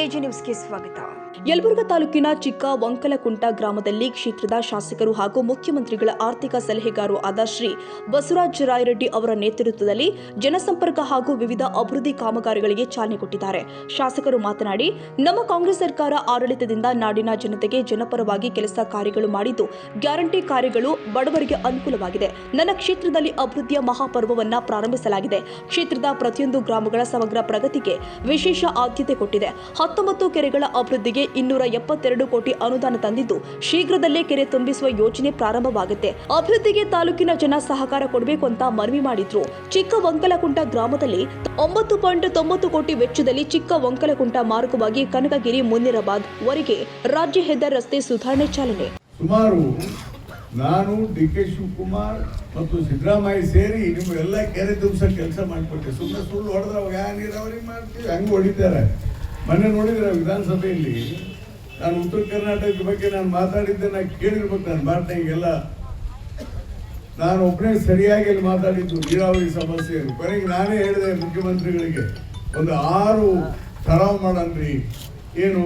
KG ನ್ಯೂಸ್ಗೆ ಸ್ವಾಗತ. ಯಲಬುರ್ಗಾ ತಾಲೂಕಿನ ಚಿಕ್ಕ ವಂಕಲಕುಂಟ ಗ್ರಾಮದಲ್ಲಿ ಕ್ಷೇತ್ರದ ಶಾಸಕರು ಹಾಗೂ ಮುಖ್ಯಮಂತ್ರಿಗಳ ಆರ್ಥಿಕ ಸಲಹೆಗಾರರು ಆದ ಶ್ರೀ ಬಸವರಾಜ ರಾಯರೆಡ್ಡಿ ಅವರ ನೇತೃತ್ವದಲ್ಲಿ ಜನಸಂಪರ್ಕ ಹಾಗೂ ವಿವಿಧ ಅಭಿವೃದ್ಧಿ ಕಾಮಗಾರಿಗಳಿಗೆ ಚಾಲನೆ ಕೊಟ್ಟಿದ್ದಾರೆ. ಶಾಸಕರು ಮಾತನಾಡಿ, ನಮ್ಮ ಕಾಂಗ್ರೆಸ್ ಸರ್ಕಾರ ಆಡಳಿತದಿಂದ ನಾಡಿನ ಜನತೆಗೆ ಜನಪರವಾಗಿ ಕೆಲಸ ಕಾರ್ಯಗಳು ಮಾಡಿದ್ದು, ಗ್ಯಾರಂಟಿ ಕಾರ್ಯಗಳು ಬಡವರಿಗೆ ಅನುಕೂಲವಾಗಿದೆ. ನನ್ನ ಕ್ಷೇತ್ರದಲ್ಲಿ ಅಭಿವೃದ್ಧಿಯ ಮಹಾಪರ್ವವನ್ನ ಪ್ರಾರಂಭಿಸಲಾಗಿದೆ. ಕ್ಷೇತ್ರದ ಪ್ರತಿಯೊಂದು ಗ್ರಾಮಗಳ ಸಮಗ್ರ ಪ್ರಗತಿಗೆ ವಿಶೇಷ ಆದ್ಯತೆ ಕೊಟ್ಟಿದೆ. 19 ಕೆರೆಗಳ ಅಭಿವೃದ್ಧಿಗೆ 272 ಕೋಟಿ ಅನುದಾನ ತಂದಿದ್ದು, ಶೀಘ್ರದಲ್ಲೇ ಕೆರೆ ತುಂಬಿಸುವ ಯೋಜನೆ ಪ್ರಾರಂಭವಾಗುತ್ತೆ. ಅಭಿವೃದ್ಧಿಗೆ ತಾಲೂಕಿನ ಜನ ಸಹಕಾರ ಕೊಡಬೇಕು ಅಂತ ಮನವಿ ಮಾಡಿದ್ರು. ಚಿಕ್ಕ ವಂಕಲಕುಂಟ ಗ್ರಾಮದಲ್ಲಿ 9.90 ಕೋಟಿ ವೆಚ್ಚದಲ್ಲಿ ಚಿಕ್ಕ ವಂಕಲಕುಂಟ ಮಾರ್ಗವಾಗಿ ಕನಕಗಿರಿ ಮುನ್ನಿರಾಬಾದ್ ವರೆಗೆ ರಾಜ್ಯ ಹೆದ್ದಾರಿ ರಸ್ತೆ ಸುಧಾರಣೆ ಚಾಲನೆ. ಸುಮಾರು ನಾನು ಡಿ.ಕೆ. ಶಿವಕುಮಾರ್ ಮತ್ತು ಸಿದ್ದರಾಮಯ್ಯ ಸೇರಿ ನಿಮ್ಗೆಲ್ಲ ಕೆರೆ ತುಂಬಿಸೋ ಕೆಲಸ ಮಾಡಿಕೊಟ್ಟೆ. ಸುಮ್ಮನೆ ಸುಳ್ಳು ಹೊಡೆದ್ರೆ ಅವಾಗ ನೀರಾವರಿ ಮಾಡ್ತೀವಿ ಹಂಗೆ ಹೊಡಿತಾರೆ. ಮೊನ್ನೆ ನೋಡಿದ್ರೆ ವಿಧಾನಸಭೆಯಲ್ಲಿ ನಾನು ಉತ್ತರ ಕರ್ನಾಟಕದ ಬಗ್ಗೆ ನಾನು ಮಾತಾಡಿದ್ದೆ, ನಾನು ಕೇಳಿರ್ಬೇಕು. ನಾನು ಭಾರತೀಗೆಲ್ಲ ನಾನು ಒಬ್ಬನೇ ಸರಿಯಾಗಿ ಅಲ್ಲಿ ಮಾತಾಡಿದ್ದು ನೀರಾವರಿ ಸಮಸ್ಯೆ. ಕೊನೆಗೆ ನಾನೇ ಹೇಳಿದೆ ಮುಖ್ಯಮಂತ್ರಿಗಳಿಗೆ, ಒಂದು 6 ಠರಾವ್ ಮಾಡನ್ರಿ. ಏನು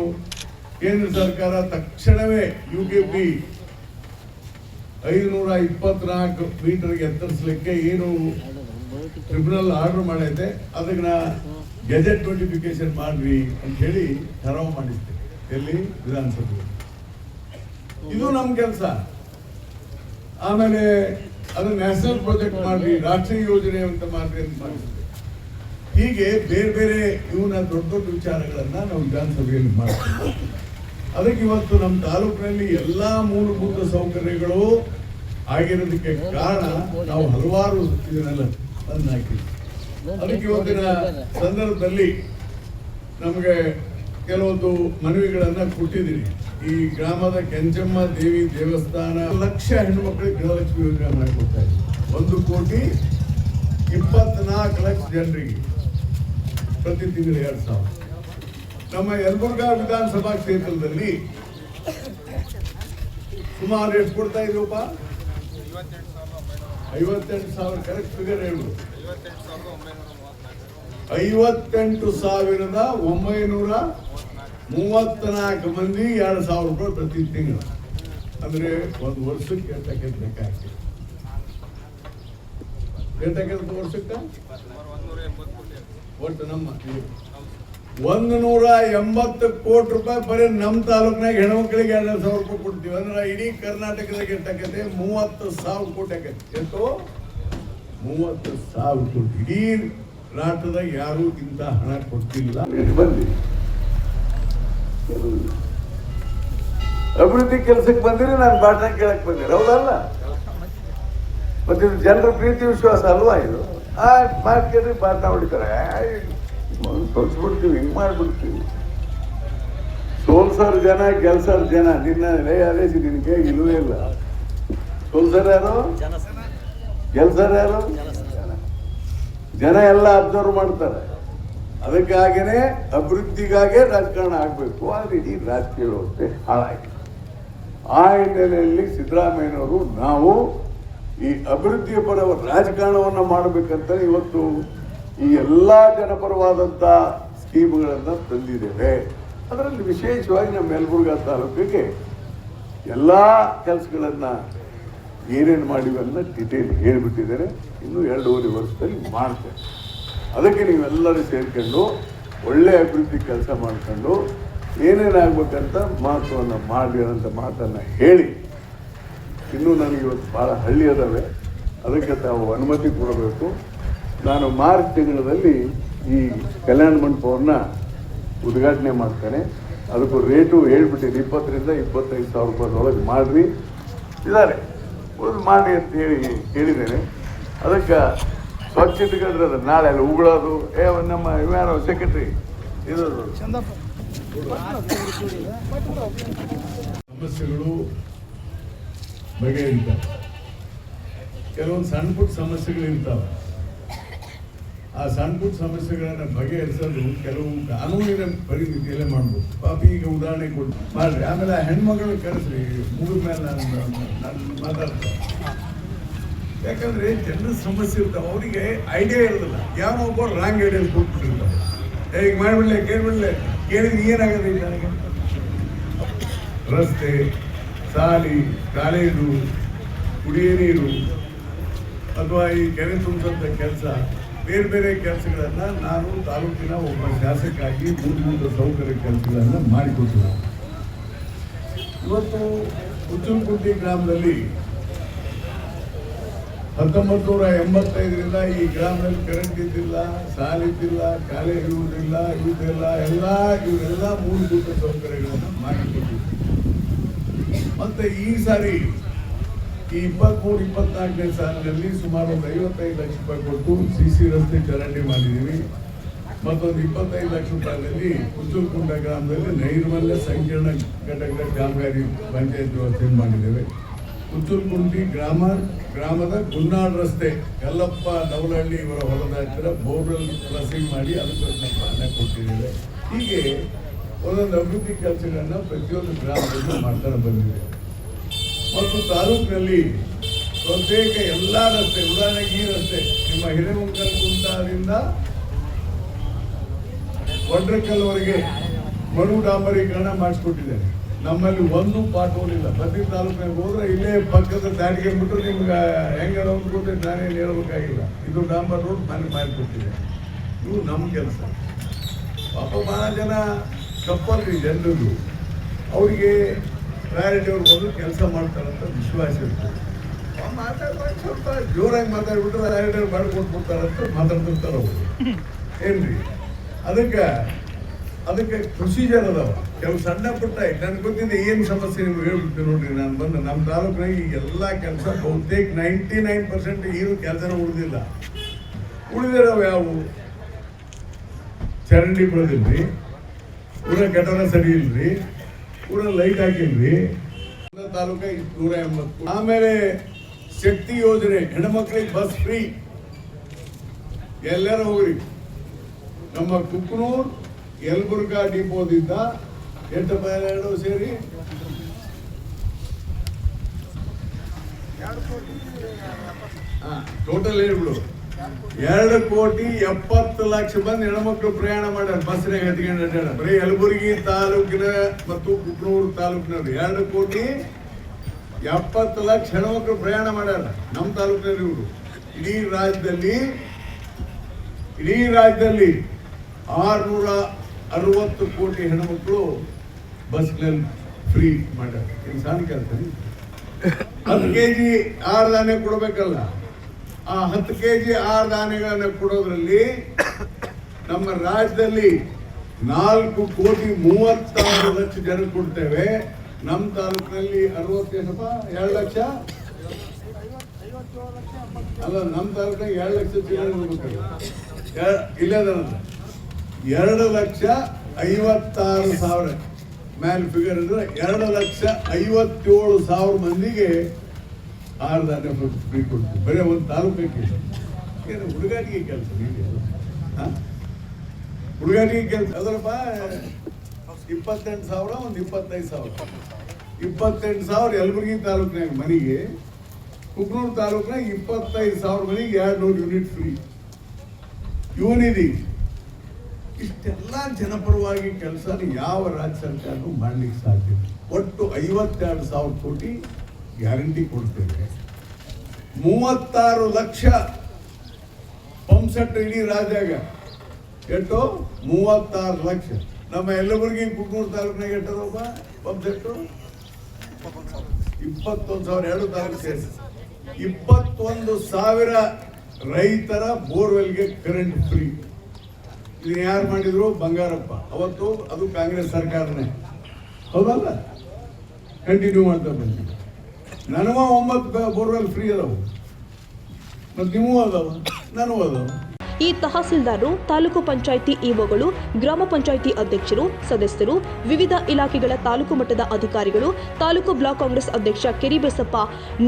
ಕೇಂದ್ರ ಸರ್ಕಾರ ತಕ್ಷಣವೇ UKP 524 ಮೀಟರ್ಗೆ ಎತ್ತರಿಸಲಿಕ್ಕೆ ಏನು ಟ್ರಿಬ್ಯುನಲ್ ಆರ್ಡರ್ ಮಾಡೈತೆ, ಅದಕ್ಕೆ ನಾ ಗೆಜೆಟ್ ನೋಟಿಫಿಕೇಶನ್ ಮಾಡ್ರಿ ಅಂತ ಹೇಳಿ ಠರಾವ್ ಮಾಡಿದ್ದೆ ಎಲ್ಲಿ ವಿಧಾನಸಭೆ. ಇದು ನಮ್ಮ ಕೆಲಸ. ಆಮೇಲೆ ಅದು ನ್ಯಾಷನಲ್ ಪ್ರಾಜೆಕ್ಟ್ ಮಾಡ್ರಿ, ರಾಷ್ಟ್ರೀಯ ಯೋಜನೆ ಅಂತ ಮಾಡ್ರಿ ಅಂತ ಮಾಡಿದ್ದೆ. ಹೀಗೆ ಬೇರೆ ಬೇರೆ ಇವನ ದೊಡ್ಡ ದೊಡ್ಡ ವಿಚಾರಗಳನ್ನ ನಾವು ವಿಧಾನಸಭೆಯಲ್ಲಿ ಮಾಡ್ತೀವಿ. ಅದಕ್ಕೆ ಇವತ್ತು ನಮ್ಮ ತಾಲೂಕಿನಲ್ಲಿ ಎಲ್ಲಾ ಮೂಲಭೂತ ಸೌಕರ್ಯಗಳು ಆಗಿರೋದಕ್ಕೆ ಕಾರಣ ನಾವು ಹಲವಾರು ಇದನ್ನೆಲ್ಲ ತಂದು ಹಾಕಿದ್ವಿ. ಅದಕ್ಕೆ ಇವತ್ತಿನ ಸಂದರ್ಭದಲ್ಲಿ ನಮಗೆ ಕೆಲವೊಂದು ಮನವಿಗಳನ್ನ ಕೊಟ್ಟಿದ್ದೀನಿ. ಈ ಗ್ರಾಮದ ಕೆಂಚಮ್ಮ ದೇವಿ ದೇವಸ್ಥಾನ 1 ಲಕ್ಷ ಹೆಣ್ಣು ಮಕ್ಕಳಿಗೆ ಗೃಹಲಕ್ಷ್ಮಿ ಯೋಜನೆ ಮಾಡಿಕೊಡ್ತಾ ಇದ್ದೀವಿ. 1,24,00,000 ಜನರಿಗೆ ಪ್ರತಿ ತಿಂಗಳು 2,000. ನಮ್ಮ ಯಲಬುರ್ಗಾ ವಿಧಾನಸಭಾ ಕ್ಷೇತ್ರದಲ್ಲಿ ಸುಮಾರು ಎಷ್ಟು ಕೊಡ್ತಾ ಇದ್ದೀವಪ್ಪ? 58,000. ಕರೆಕ್ಟ್ ಫಿಗರ್ ಹೇಳು. 58,934 ಮಂದಿ 2,000 ರೂಪಾಯಿ ಪ್ರತಿ ತಿಂಗಳು. ಅಂದ್ರೆ ಒಂದು ವರ್ಷಕ್ಕೆ ಎಷ್ಟಕ್ಕೆ ಲೆಕ್ಕ ಹಾಕಿ ವರ್ಷಕ್ಕೆ ಒಟ್ಟು ನಮ್ಮ 180 ಕೋಟಿ ರೂಪಾಯಿ ಬರೀ ನಮ್ಮ ತಾಲೂಕಿನಾಗ ಹೆಣ್ಮಕ್ಳಿಗೆ 2,000 ರೂಪಾಯಿ ಕೊಡ್ತೀವಿ. ಅಂದ್ರೆ ಇಡೀ ಕರ್ನಾಟಕದಾಗ ಎಷ್ಟಾಗತ್ತೆ? 30,000 ಕೋಟಿ ಆಗತ್ತೆ. ಎಷ್ಟು? 30,000 ಕೋಟಿ. ಇಡೀ ರಾಷ್ಟ್ರದಾಗ ಯಾರು ಇಂತ ಹಣ ಕೊಡ್ತಿಲ್ಲ. ಬಂದಿ ಅಭಿವೃದ್ಧಿ ಕೆಲಸಕ್ಕೆ ಬಂದಿರಿ, ನಾನು ಭಾಷಣ ಕೇಳಕ್ ಬಂದಿರಿ, ಹೌದಲ್ಲ? ಮತ್ತೆ ಜನರ ಪ್ರೀತಿ ವಿಶ್ವಾಸ ಅಲ್ವಾ ಇದು? ಮಾರ್ಕೆಟ್ರಿ ಭಾಷಣ ಹೊಡಿತಾರೆ, ತೋರಿಸ್ಬಿಡ್ತೀವಿ, ಹಿಂಗ್ ಮಾಡ್ಬಿಡ್ತೀವಿ. ಸೋಲ್ಸರ್ ಜನ ಗೆಲ್ಸರ್ ಜನ. ನಿನ್ನ ಅದೇಸಿ ನಿನ್ ಕೈ ಇಲ್ಲವೇ ಇಲ್ಲ. ಸೋಲ್ಸರ್ ಯಾರು, ಗೆಲ್ಸರ್ ಯಾರು? ಜನ ಎಲ್ಲ ಅಬ್ಸರ್ವ್ ಮಾಡ್ತಾರೆ. ಅದಕ್ಕಾಗೇನೆ ಅಭಿವೃದ್ಧಿಗಾಗೆ ರಾಜಕಾರಣ ಆಗ್ಬೇಕು. ಆದ್ರೆ ಇಡೀ ರಾಜಕೀಯ ವ್ಯವಸ್ಥೆ ಹಾಳಾಗಿದೆ. ಆ ಹಿನ್ನೆಲೆಯಲ್ಲಿ ಸಿದ್ದರಾಮಯ್ಯನವರು ನಾವು ಈ ಅಭಿವೃದ್ಧಿಯ ಪರ ರಾಜಕಾರಣವನ್ನ ಮಾಡಬೇಕಂತ ಇವತ್ತು ಈ ಎಲ್ಲಾ ಜನಪರವಾದಂತ ಸ್ಕೀಮ್ಗಳನ್ನ ತಂದಿದ್ದೇವೆ. ಅದರಲ್ಲಿ ವಿಶೇಷವಾಗಿ ನಮ್ಮ ಯಲಬುರ್ಗಾ ತಾಲೂಕಿಗೆ ಎಲ್ಲಾ ಕೆಲಸಗಳನ್ನ ಏನೇನು ಮಾಡಿವನ್ನ ಡಿಟೇಲ್ ಹೇಳಿಬಿಟ್ಟಿದ್ದಾರೆ. ಇನ್ನು 2.5 ವರ್ಷದಲ್ಲಿ ಮಾಡ್ತೇವೆ. ಅದಕ್ಕೆ ನೀವೆಲ್ಲರೂ ಸೇರ್ಕೊಂಡು ಒಳ್ಳೆ ಅಭಿವೃದ್ಧಿ ಕೆಲಸ ಮಾಡ್ಕೊಂಡು ಏನೇನಾಗ್ಬೇಕಂತ ಮಹತ್ವವನ್ನು ಮಾಡಿರೋಂಥ ಮಾತನ್ನ ಹೇಳಿ, ಇನ್ನೂ ನನಗೆ ಇವತ್ತು ಭಾಳ ಹಳ್ಳಿ ಅದಾವೆ, ಅದಕ್ಕೆ ತಾವು ಅನುಮತಿ ಕೊಡಬೇಕು. ನಾನು ಮಾರ್ಚ್ ತಿಂಗಳಲ್ಲಿ ಈ ಕಲ್ಯಾಣ ಮಂಟಪವನ್ನು ಉದ್ಘಾಟನೆ ಮಾಡ್ತೇನೆ. ಅದಕ್ಕೂ ರೇಟು ಹೇಳ್ಬಿಟ್ಟಿದೆ, 20,000 ರಿಂದ 25,000 ರೂಪಾಯಿದೊಳಗೆ ಮಾಡ್ರಿ ಇದ್ದಾರೆ, ಮಾಡಿ ಅಂತ ಹೇಳಿದ್ದೇನೆ. ಅದಕ್ಕೆ ಸ್ವಚ್ಛತೆಗಳ್ರೆ ನಾಳೆ ಅಲ್ಲಿ ಉಗುಳೋದು, ನಮ್ಮ ಇವ್ಯಾರೋ ಸೆಕ್ರೆಟರಿ ಇದು ಸಮಸ್ಯೆಗಳು ಬಗೆಹರಿತಾವೆ. ಕೆಲವೊಂದು ಸಣ್ಣ ಪುಟ್ಟ ಸಮಸ್ಯೆಗಳು ಇರ್ತಾವೆ. ಆ ಸಣ್ಣ ಪುಟ್ಟ ಸಮಸ್ಯೆಗಳನ್ನ ಬಗೆಹರಿಸೋದು ಕೆಲವು ಕಾನೂನಿನ ಪರಿಮಿತಿಯಲ್ಲೇ ಮಾಡ್ಬೋದು. ಪಾಪ ಈಗ ಉದಾಹರಣೆ ಕೊಟ್ಟು ಮಾಡ್ರಿ, ಆಮೇಲೆ ಆ ಹೆಣ್ಮಗಳು ಕರೆಸ್ರಿ, ಮುಗಿದ ಮೇಲೆ ನಾನು ಮಾತಾಡ್ತೇನೆ. ಯಾಕಂದ್ರೆ ಜನರ ಸಮಸ್ಯೆ ಇರ್ತಾವೆ, ಅವರಿಗೆ ಐಡಿಯಾ ಇರೋದಿಲ್ಲ. ಯಾರೋ ಒಬ್ಬರು ರಾಂಗ್ ಐಡಿಯಾ ಕೊಟ್ಬಿಟ್ಟಿರ್ತಾರೆ. ಈಗ ಮಾಡ್ಬಿಡ್ಲೆ, ಕೇಳಿದ್ರೆ ಏನಾಗೋದಿಲ್ಲ ನನಗೆ? ರಸ್ತೆ, ಶಾಲೆ, ಕಾಲೇಜು, ಕುಡಿಯ ನೀರು ಅಥವಾ ಈ ಕೆರೆ ತುಂಬಿಸಂಥ ಕೆಲಸ, ಬೇರೆ ಬೇರೆ ಕೆಲಸಗಳನ್ನು ನಾನು ತಾಲೂಕಿನ ಒಬ್ಬ ಶಾಸಕಾಗಿ ಮೂಲಭೂತ ಸೌಕರ್ಯ ಕೆಲಸಗಳನ್ನು ಮಾಡಿಕೊಟ್ಟಿಲ್ಲ. ಇವತ್ತು ಉಚ್ಚುಲ್ಕುಂಟಿ ಗ್ರಾಮದಲ್ಲಿ 1985ರಿಂದ ಈ ಗ್ರಾಮದಲ್ಲಿ ಕರೆಂಟ್ ಇದ್ದಿಲ್ಲ, ಶಾಲೆ ಇದ್ದಿಲ್ಲ, ಕಾಲೇಜ್ ಇರುವುದಿಲ್ಲ, ಇವರೆಲ್ಲ ಮೂಲಭೂತ ಸೌಕರ್ಯಗಳನ್ನು ಮಾಡಿಕೊಟ್ಟಿದ್ವಿ. ಮತ್ತೆ ಈ ಸಾರಿ ಈ 23-24ನೇ ಸಾಲಿನಲ್ಲಿ ಸುಮಾರು ಒಂದು 55 ಲಕ್ಷ ರೂಪಾಯಿ ಕೊಟ್ಟು CC ರಸ್ತೆ ಚರಂಡಿ ಮಾಡಿದ್ದೀವಿ. ಮತ್ತೊಂದು 25 ಲಕ್ಷ ರೂಪಾಯಿನಲ್ಲಿ ಉಚ್ಚುಲ್ಕುಂಟ ಗ್ರಾಮದಲ್ಲಿ ನೈರ್ಮಲ್ಯ ಸಂಕೀರ್ಣ ಘಟಕದ ಕಾಮಗಾರಿ ಪಂಚಾಯತ್ ವ್ಯವಸ್ಥೆ ಮಾಡಿದ್ದೇವೆ. ಉಚ್ಚುಲ್ಕುಂಟಿ ಗ್ರಾಮದ ಗುನ್ನಾಳ್ ರಸ್ತೆ ಯಲ್ಲಪ್ಪ ನವಲಹಳ್ಳಿ ಇವರ ಹೊಲದ ಹತ್ತಿರ ಬೋರ್ವೆಲ್ ಕ್ರಾಸಿಂಗ್ ಮಾಡಿ ಅದಕ್ಕೆ ಹಣ ಕೊಟ್ಟಿದ್ದೇವೆ. ಹೀಗೆ ಒಂದೊಂದು ಅಭಿವೃದ್ಧಿ ಕೆಲಸಗಳನ್ನ ಪ್ರತಿಯೊಂದು ಗ್ರಾಮದಲ್ಲಿ ಮಾಡ್ತಾ ಬಂದಿದೆ. ಮತ್ತು ತಾಲೂಕಿನಲ್ಲಿ ಬಹುತೇಕ ಎಲ್ಲ ರಸ್ತೆ, ಉದಾಹರಣೆಗೆ ಈ ರಸ್ತೆ ನಿಮ್ಮ ಹಿರೇಮಂಗಲ್ ಕುಂಟದಿಂದ ಒಡ್ರಕಲ್ವರೆಗೆ ಮರು ಡಾಂಬರೀಕರಣ ಮಾಡಿಸ್ಕೊಟ್ಟಿದ್ದಾರೆ. ನಮ್ಮಲ್ಲಿ ಒಂದು ಪಾಟ್ ಹೋಲ್ ಇಲ್ಲ. ಬದ್ರಿ ತಾಲೂಕಿನಾಗ ಹೋದ್ರೆ ಇಲ್ಲೇ ಪಕ್ಕದ ದಾಟಿಗೆ ಬಿಟ್ಟರೆ ನಿಮ್ಗೆ ಹೆಂಗೆ ಗೊತ್ತೈತೆ, ನಾನೇನು ಹೇಳ್ಬೇಕಾಗಿಲ್ಲ. ಇದು ಡಾಂಬರ್ ರೋಡ್ ಮಾಡಿಕೊಟ್ಟಿದೆ. ಇವು ನಮ್ಮ ಕೆಲಸ. ಪಾಪ ಭಾಳ ಜನ ಕಪ್ಪಲ್ರಿ ಜನರು, ಅವರಿಗೆ ಪ್ರಯಾರಿಟಿ ಅವ್ರು ಬಂದು ಕೆಲಸ ಮಾಡ್ತಾರಂತ ವಿಶ್ವಾಸ ಇರ್ತದೆ. ಮಾತಾಡ್ಬೇಕು, ಸ್ವಲ್ಪ ಜೋರಾಗಿ ಮಾತಾಡ್ಬಿಟ್ರೆ ಪ್ರಯಾರಿಟಿ ಅವ್ರು ಮಾಡಿಕೊಟ್ಬಿಡ್ತಾರಂತ ಮಾತಾಡ್ತಿರ್ತಾರೆ ಅವರು. ಏನ್ರಿ ಅದಕ್ಕೆ ಪ್ರೊಸೀಜರ್ ಅದಾವ. ಕೆಲವು ಸಣ್ಣ ಪುಟ್ಟ ನನಗೆ ಗೊತ್ತಿದೆ ಏನು ಸಮಸ್ಯೆ ನಿಮ್ಗೆ ಹೇಳ್ಬಿಡ್ತೀನಿ ನೋಡ್ರಿ. ನಾನು ಬಂದು ನಮ್ಮ ತಾಲೂಕಿನಾಗ ಈ ಎಲ್ಲ ಕೆಲಸ ಬಹುತೇಕ 99% ಏನು ಕೆಲಸನ ಉಳಿದಿರೋವು ಯಾವುವು? ಚರಂಡಿ ಬೆಳೆದಿಲ್ರಿ, ಊರ ಗಟರ ಸರಿ ಇಲ್ರಿ, ಊರ ಲೈಟ್ ಹಾಕಿಲ್ರಿ. ತಾಲೂಕ 180. ಆಮೇಲೆ ಶಕ್ತಿ ಯೋಜನೆ, ಹೆಣ್ಮಕ್ಳಿಗೆ ಬಸ್ ಫ್ರೀ. ಎಲ್ಲರೂ ಹೋಗ್ರಿ. ನಮ್ಮ ಕುಕ್ನೂರ್ ಯಲಬುರ್ಗಾ ಡಿಪೋದಿಂದ 8/2 ಸೇರಿ 2 ಟೋಟಲ್ ಹೇಳ್ಬಿಡು 2,70,00,000 ಮಂದಿ ಹೆಣ್ಮಕ್ಳು ಪ್ರಯಾಣ ಮಾಡ್ಯಾರ. ಬಸ್ನಾಗ ಹತ್ಕೊಂಡು ಅಡ್ಡಾಡ. ಬರೀ ಯಲಬುರ್ಗಿ ತಾಲೂಕಿನ ಮತ್ತು ಕುಕ್ನೂರು ತಾಲೂಕಿನವ್ರು 2,70,00,000 ಹೆಣ್ಮಕ್ಳು ಪ್ರಯಾಣ ಮಾಡ್ಯಾರ ನಮ್ಮ ತಾಲೂಕಿನಲ್ಲಿ. ಇವರು ಇಡೀ ರಾಜ್ಯದಲ್ಲಿ 660 ಕೋಟಿ ಹೆಣ್ಮಕ್ಳು ಬಸ್ನಲ್ಲಿ ಫ್ರೀ ಮಾಡ್ಯಾರ. ಏನು ಸಣ್ಣ ಕೆಲಸ? 10 kg ಆಹಾರ ಧಾನ್ಯ ಕೊಡಬೇಕಲ್ಲ, ಆ 10 kg ಆಹಾರ ಧಾನ್ಯಗಳನ್ನು ಕೊಡೋದ್ರಲ್ಲಿ ನಮ್ಮ ರಾಜ್ಯದಲ್ಲಿ 4,30,00,000 ಜನ ಕೊಡ್ತೇವೆ. ನಮ್ಮ ತಾಲೂಕಿನಲ್ಲಿ 2 ಲಕ್ಷ ಅಲ್ಲ, ನಮ್ಮ ತಾಲೂಕಿನಾಗ 2 ಲಕ್ಷ ಜನ ಇಲ್ಲದ 2,56,000 ಮ್ಯಾಲ್ ಫಿಗರ್ ಅಂದ್ರೆ 2,57,000 ಮಂದಿಗೆ ಆಹಾರ ಧಾನ್ಯ ಫ್ರೀ ಕೊಡ್ತೀವಿ. ಬರೀ ಒಂದು ತಾಲೂಕಕ್ಕೆ. ಏನು ಹುಡುಗಾಟಿಗೆ ಕೆಲಸ? ಹುಡುಗಾಟಿಗೆ ಕೆಲಸ ಅದರಪ್ಪ. 28,000 ಒಂದು 25,000. 28,000 ಯಲಬುರ್ಗಿ ತಾಲೂಕಿನಾಗ ಮನೆಗೆ. ಕುಕ್ನೂರು ತಾಲೂಕಿನಾಗ 25,000 ಮನೆಗೆ 200 ಯೂನಿಟ್ ಫ್ರೀ. ಇವನಿದಿ ಇಷ್ಟೆಲ್ಲ ಜನಪರವಾಗಿ ಕೆಲಸ ಯಾವ ರಾಜ್ಯ ಸರ್ಕಾರನೂ ಮಾಡ್ಲಿಕ್ಕೆ ಸಾಧ್ಯ. ಒಟ್ಟು 52,000 ಕೋಟಿ ಗ್ಯಾರಂಟಿ ಕೊಡ್ತೇವೆ. 36 ಲಕ್ಷ ಪಂಪ್ ಸೆಟ್ ಇಡೀ ರಾಜ್ಯಾಗ. ಎಷ್ಟು? 36 ಲಕ್ಷ. ನಮ್ಮ ಯಲಬುರ್ಗಿ ಕುಕ್ನೂರು ತಾಲೂಕಿನಾಗ ಎಷ್ಟದಪ್ಪ ಪಂಪ್ ಸೆಟ್ಟು? 21,000. 2 ತಾಲೂಕು ಸೇರಿ 21,000 ರೈತರ ಬೋರ್ವೆಲ್ಗೆ ಕರೆಂಟ್ ಫ್ರೀ. ಇದು ಯಾರು ಮಾಡಿದ್ರು? ಬಂಗಾರಪ್ಪ. ಅವತ್ತು ಅದು ಕಾಂಗ್ರೆಸ್ ಸರ್ಕಾರನೇ, ಹೌದಲ್ಲ? ಕಂಟಿನ್ಯೂ ಮಾಡ್ತಾ ಬಂದಿದೆ. ನನಗೂ 9 ಬೋರ್ವೆಲ್ ಫ್ರೀ ಅದಾವು, ಮತ್ತು ನಿಮಗೂ ಅದಾವ, ನನಗೂ ಅದಾವ. ಈ ತಹಸೀಲ್ದಾರರು, ತಾಲೂಕು ಪಂಚಾಯಿತಿ ಇಒಗಳು, ಗ್ರಾಮ ಪಂಚಾಯಿತಿ ಅಧ್ಯಕ್ಷರು, ಸದಸ್ಯರು, ವಿವಿಧ ಇಲಾಖೆಗಳ ತಾಲೂಕು ಮಟ್ಟದ ಅಧಿಕಾರಿಗಳು, ತಾಲೂಕು ಬ್ಲಾಕ್ ಕಾಂಗ್ರೆಸ್ ಅಧ್ಯಕ್ಷ ಕೆರಿಬಸಪ್ಪ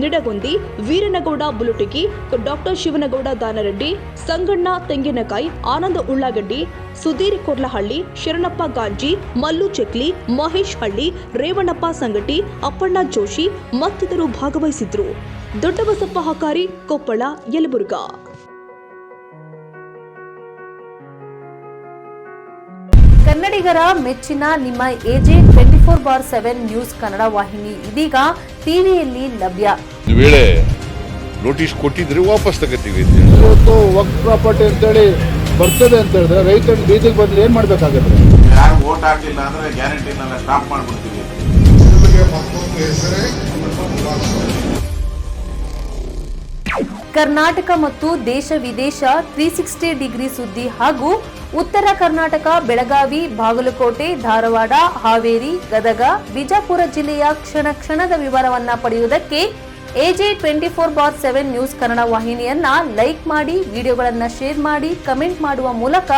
ನಿಡಗೊಂದಿ, ವೀರನಗೌಡ ಬುಲುಟಗಿ, ಡಾಕ್ಟರ್ ಶಿವನಗೌಡ ದಾನರೆಡ್ಡಿ, ಸಂಗಣ್ಣ ತೆಂಗಿನಕಾಯಿ, ಆನಂದ ಉಳ್ಳಾಗಡ್ಡಿ, ಸುಧೀರ್ ಕೊರ್ಲಹಳ್ಳಿ, ಶರಣಪ್ಪ ಗಾಂಜಿ, ಮಲ್ಲು ಚೆಕ್ಲಿ, ಮಹೇಶ್ ಹಳ್ಳಿ, ರೇವಣ್ಣಪ್ಪ ಸಂಗಟಿ, ಅಪ್ಪಣ್ಣ ಜೋಶಿ ಮತ್ತಿತರರು ಭಾಗವಹಿಸಿದ್ರು. ದೊಡ್ಡಬಸಪ್ಪ ಹಕಾರಿ, ಕೊಪ್ಪಳ, ಯಲಬುರ್ಗಾ. ಕನ್ನಡಿಗರ ಮೆಚ್ಚಿನ ನಿಮ್ಮ ಎಜೆ 24/7 ನ್ಯೂಸ್ ಕನ್ನಡ ವಾಹಿನಿ ಇದೀಗ ಟಿವಿಯಲ್ಲಿ ಲಭ್ಯ. ಒಂದು ವೇಳೆ ನೋಟಿಸ್ ಕೊಟ್ಟಿದ್ರೆ ವಾಪಸ್ ತಗೋತೀವಿ. ಇವತ್ತು ವಕ್ಫ್ ಪ್ರಾಪರ್ಟಿ ಅಂತೇಳಿ ಬರ್ತದೆ ಅಂತ ಹೇಳಿದ್ರೆ ರೈತರು ಬೀದಿಗೆ ಬಂದ್ರೆ ಏನ್ ಮಾಡ್ಬೇಕಾಗತ್ತೆ? ಯಾರು ವೋಟ್ ಹಾಕಲಿಲ್ಲ ಅಂದ್ರೆ ಗ್ಯಾರಂಟಿನೆಲ್ಲ ಸ್ಟಾಪ್ ಮಾಡ್ಬಿಡ್ತೀವಿ. ಕರ್ನಾಟಕ ಮತ್ತು ದೇಶ ವಿದೇಶ 360 ಡಿಗ್ರಿ ಸುದ್ದಿ ಹಾಗೂ ಉತ್ತರ ಕರ್ನಾಟಕ, ಬೆಳಗಾವಿ, ಬಾಗಲಕೋಟೆ, ಧಾರವಾಡ, ಹಾವೇರಿ, ಗದಗ, ಬಿಜಾಪುರ ಜಿಲ್ಲೆಯ ಕ್ಷಣ ಕ್ಷಣದ ವಿವರವನ್ನ ಪಡೆಯುವುದಕ್ಕೆ ಎಜೆ 24/7 ನ್ಯೂಸ್ ಕನ್ನಡ ವಾಹಿನಿಯನ್ನ ಲೈಕ್ ಮಾಡಿ, ವಿಡಿಯೋಗಳನ್ನ ಶೇರ್ ಮಾಡಿ, ಕಮೆಂಟ್ ಮಾಡುವ ಮೂಲಕ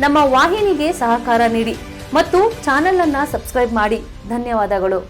ನಮ್ಮ ವಾಹಿನಿಗೆ ಸಹಕಾರ ನೀಡಿ ಮತ್ತು ಚಾನೆಲ್ ಅನ್ನ ಸಬ್ಸ್ಕ್ರೈಬ್ ಮಾಡಿ. ಧನ್ಯವಾದಗಳು.